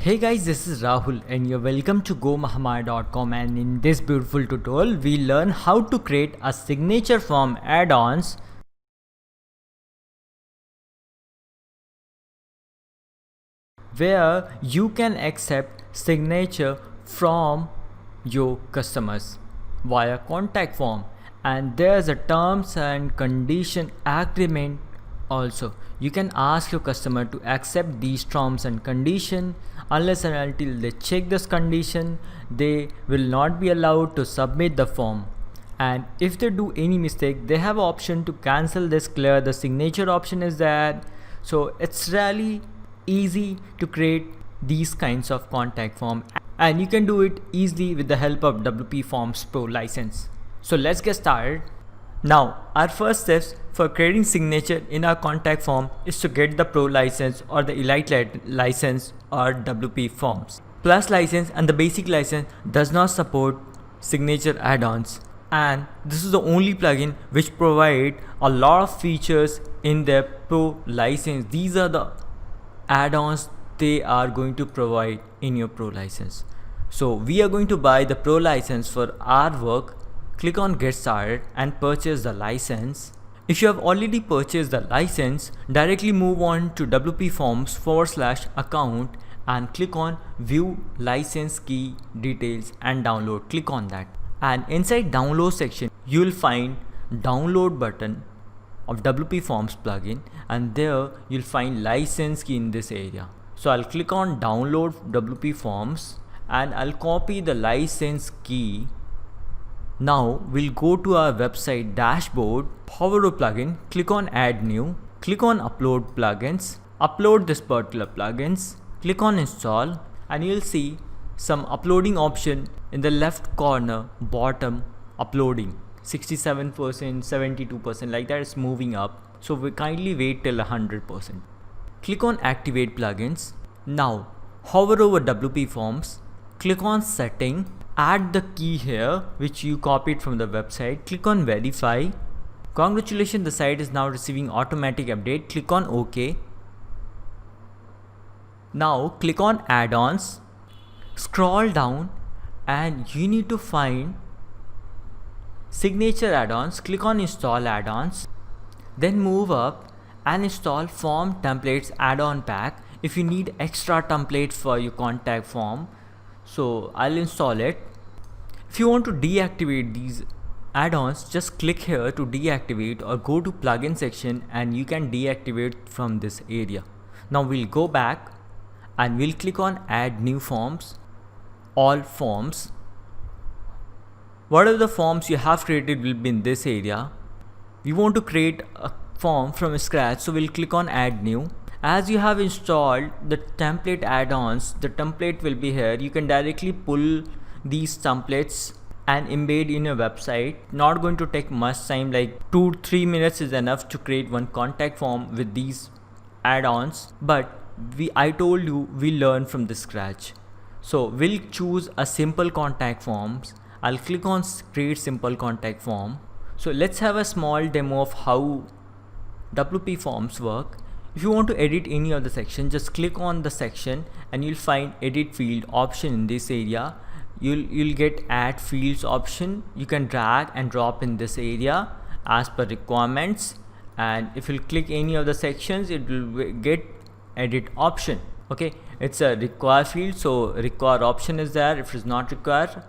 Hey guys, this is Rahul and you're welcome to GoMahamaya.com, and in this beautiful tutorial we learn how to create a signature form add-ons where you can accept signature from your customers via contact form, and there's a terms and condition agreement also. You can ask your customer to accept these terms and condition. Unless and until they check this condition, they will not be allowed to submit the form. And if they do any mistake, they have option to cancel this, clear the signature option is there. So it's really easy to create these kinds of contact form, and you can do it easily with the help of WP Forms Pro license. So let's get started. Now our first steps for creating signature in our contact form is to get the Pro license or the Elite license or WP Forms. Plus license and the basic license does not support signature add-ons, and this is the only plugin which provide a lot of features in their Pro license. These are the add-ons they are going to provide in your Pro license. So we are going to buy the Pro license for our work. Click on get started and purchase the license. If you have already purchased the license, directly move on to WP Forms /account and click on view license key details and download. Click on that, and inside download section you will find download button of WP Forms plugin, and there you'll find license key in this area. So I'll click on download WP Forms and I'll copy the license key. Now we'll go to our website dashboard, hover over plugin, click on add new, click on upload plugins, upload this particular plugins, click on install, and you'll see some uploading option in the left corner bottom, uploading 67%, 72%, like that. It's moving up, so we kindly wait till 100%. Click on activate plugins. Now hover over WP Forms, click on setting, add the key here which you copied from the website, click on verify. Congratulations, the site is now receiving automatic update. Click on OK. Now click on add-ons, scroll down and you need to find signature add-ons. Click on install add-ons, then move up and install form templates add-on pack if you need extra templates for your contact form. So I'll install it. If you want to deactivate these add-ons, just click here to deactivate or go to plugin section and you can deactivate from this area. Now we'll go back and we'll click on add new forms, all forms. Whatever the forms you have created will be in this area. We want to create a form from scratch, so we'll click on add new. As you have installed the template add-ons, the template will be here. You can directly pull these templates and embed in your website. Not going to take much time, like 2-3 minutes is enough to create one contact form with these add-ons, but I told you we learn from the scratch. So we'll choose a simple contact forms. I'll click on create simple contact form. So let's have a small demo of how WP Forms work. If you want to edit any of the section, just click on the section and you'll find edit field option in this area. You'll get add fields option. You can drag and drop in this area as per requirements, and if you click any of the sections, it will get edit option. Okay, it's a require field, so require option is there. If it's not required,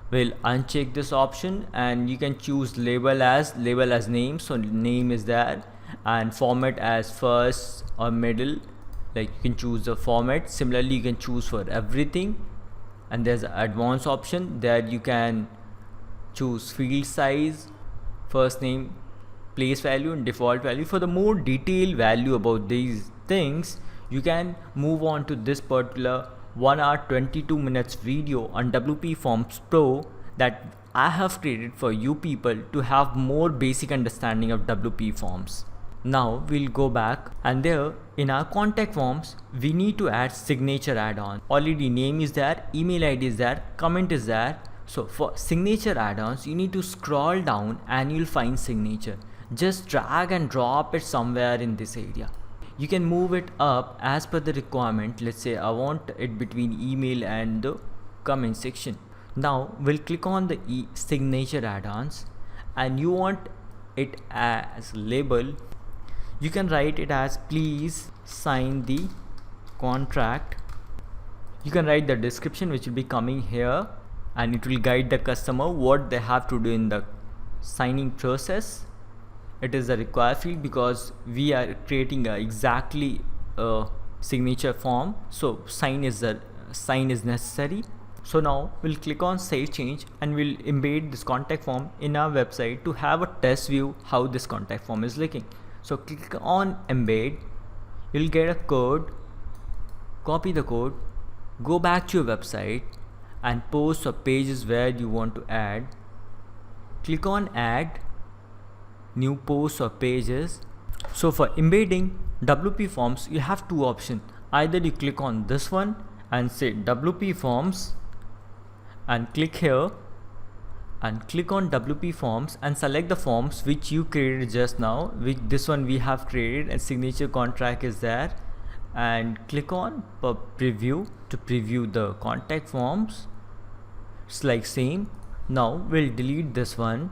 we'll uncheck this option, and you can choose label as name, so name is there, and format as first or middle, like you can choose the format. Similarly, you can choose for everything, and there's an advanced option there. You can choose field size, first name, place value and default value. For the more detailed value about these things, you can move on to this particular 1 hour 22 minutes video on WP Forms Pro that I have created for you people to have more basic understanding of WP Forms. Now we'll go back, and there in our contact forms we need to add signature add-on. Already name is there, email ID is there, comment is there. So for signature add-ons you need to scroll down and you'll find signature. Just drag and drop it somewhere in this area. you can move it up as per the requirement. Let's say I want it between email and the comment section. Now we'll click on the signature add-ons, and you want it as label. You can write it as please sign the contract. You can write the description which will be coming here, and it will guide the customer what they have to do in the signing process. It is a required field because we are creating exactly a signature form, so sign is necessary. So now we'll click on save change, and we'll embed this contact form in our website to have a test view how this contact form is looking. So click on embed, you'll get a code, copy the code, go back to your website and post or pages where you want to add. Click on add new posts or pages. So for embedding WP forms, you have two options. Either you click on this one and say WP forms and click here and click on WP forms and select the forms which you created just now, which this one we have created and signature contract is there, and click on preview to preview the contact forms. It's like same. Now we'll delete this one,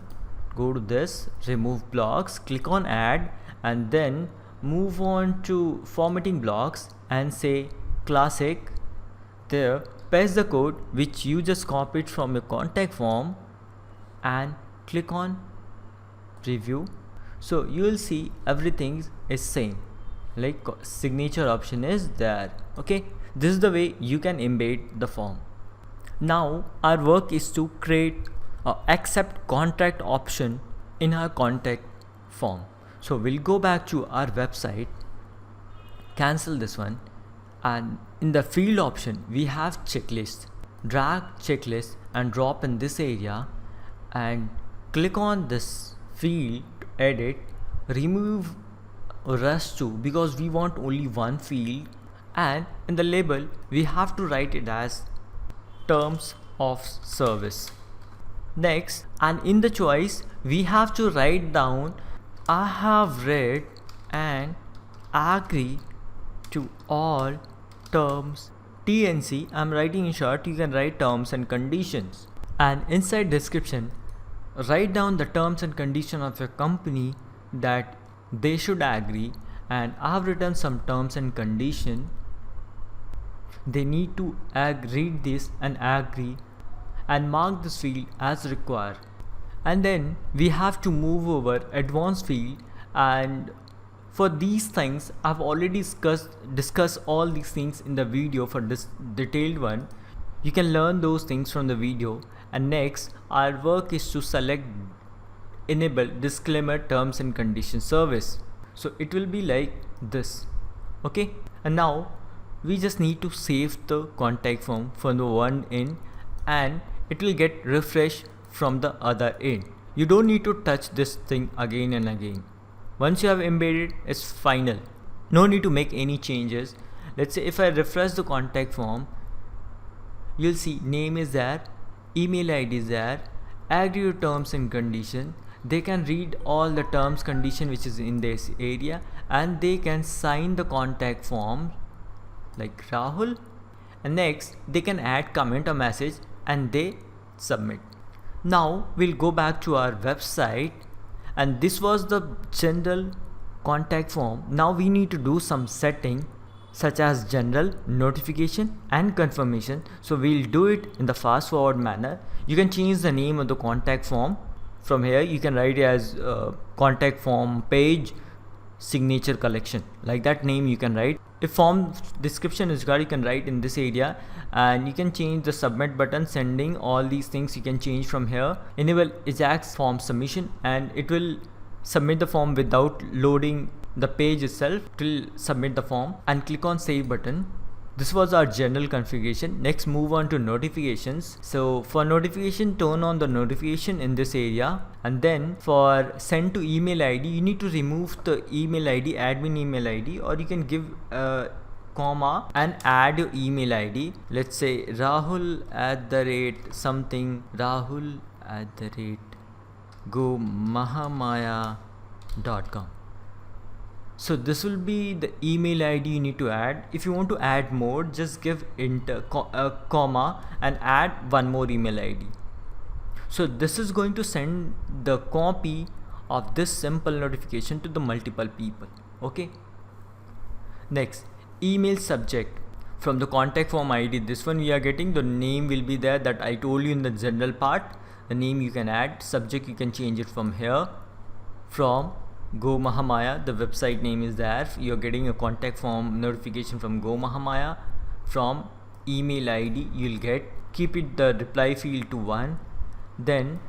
go to this, remove blocks, click on add, and then move on to formatting blocks and say classic. There paste the code which you just copied from your contact form and click on preview. So you will see everything is same, like signature option is there. Okay, this is the way you can embed the form. Now our work is to create accept contract option in our contact form. So we'll go back to our website, cancel this one, and in the field option we have checklist. Drag checklist and drop in this area and click on this field to edit, remove rest 2 because we want only one field, and in the label we have to write it as terms of service. Next, and in the choice we have to write down I have read and agree to all terms. TNC, I'm writing in short, you can write terms and conditions. And inside description, write down the terms and condition of your company that they should agree, and I have written some terms and condition. They need to read this and agree and mark this field as required. And then we have to move over advanced field, and for these things I've already discussed all these things in the video for this detailed one. You can learn those things from the video. And next our work is to select enable disclaimer terms and conditions service. So it will be like this. Okay, and now we just need to save the contact form from the one end and it will get refreshed from the other end. You don't need to touch this thing again and again. Once you have embedded, it's final. No need to make any changes. Let's say if I refresh the contact form, you'll see name is there, email ID is there, agree to terms and condition. They can read all the terms condition which is in this area, and they can sign the contact form like Rahul, and next they can add comment or message and they submit. Now we'll go back to our website, and this was the general contact form. Now we need to do some setting such as general, notification and confirmation. So we'll do it in the fast forward manner. You can change the name of the contact form. From here you can write it as contact form page signature collection, like that name you can write. If form description is required, you can write in this area, and you can change the submit button, sending, all these things you can change from here. Enable Ajax form submission, and it will submit the form without loading the page itself. It will submit the form, and click on save button. This was our general configuration. Next move on to notifications. So for notification, turn on the notification in this area, and then for send to email ID, you need to remove the email ID, admin email ID, or you can give a comma and add your email ID. Let's say Rahul @ something, Rahul @ gomahamaya.com. So this will be the email ID you need to add. If you want to add more, just give comma and add one more email ID. So this is going to send the copy of this simple notification to the multiple people. Okay. Next, email subject. From the contact form ID, this one we are getting, the name will be there that I told you in the general part. The name you can add, subject you can change it from here. From Go Mahamaya, the website name is there. You're getting a contact form notification from Go Mahamaya. From email ID you'll get, keep it the reply field to 1, then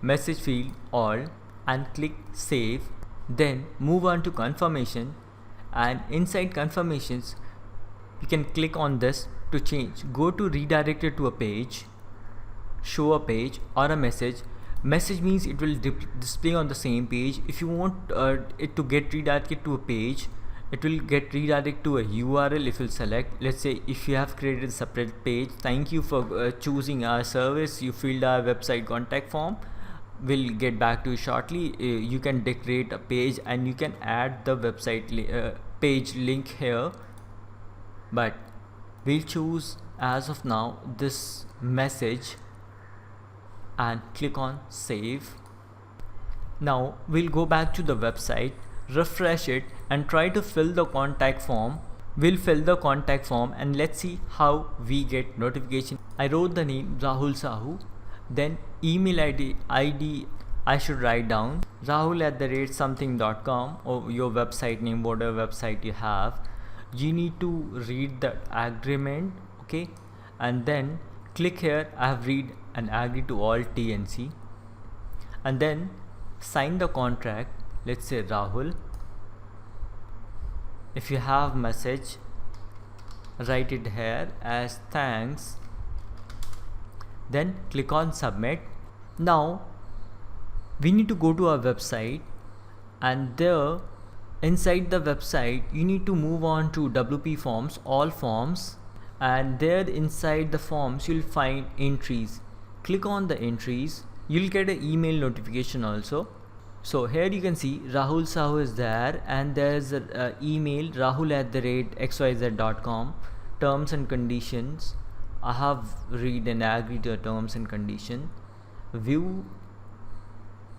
message field all, and click save. Then move on to confirmation, and inside confirmations you can click on this to change. Go to redirected to a page, show a page or a message. Message means it will display on the same page. If you want it to get redirected to a page, it will get redirected to a URL. If you select, let's say if you have created a separate page, thank you for choosing our service, you filled our website contact form, we'll get back to you shortly. You can create a page and you can add the website page link here, but we'll choose as of now this message and click on save. Now we'll go back to the website, refresh it and try to fill the contact form. We'll fill the contact form and let's see how we get notification. I wrote the name Rahul Sahu, then email ID I should write down rahul@something.com or your website name, whatever website you have. You need to read the agreement, okay, and then click here. I have read and agree to all TNC, and then sign the contract. Let's say Rahul. If you have message, write it here as thanks, then click on submit. Now we need to go to our website, and there inside the website you need to move on to WP forms, all forms, and there inside the forms you'll find entries. Click on the entries, you'll get an email notification also. So here you can see Rahul Sahu is there, and there's an email rahul@xyz.com. Terms and conditions, I have read and agree to the terms and condition. View,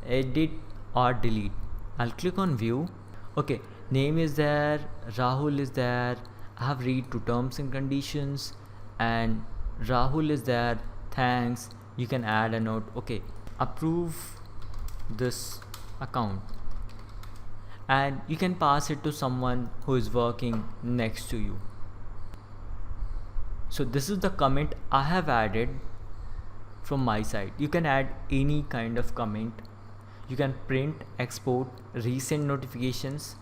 edit or delete. I'll click on view. Okay, name is there, Rahul is there, I have read to terms and conditions, and Rahul is there, thanks. You can add a note, okay, approve this account, and you can pass it to someone who is working next to you. So this is the comment I have added from my side. You can add any kind of comment. You can print, export, resend notifications,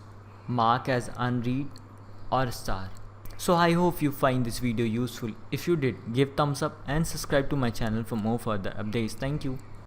mark as unread or star. So I hope you find this video useful. If you did, give thumbs up and subscribe to my channel for more further updates. Thank you.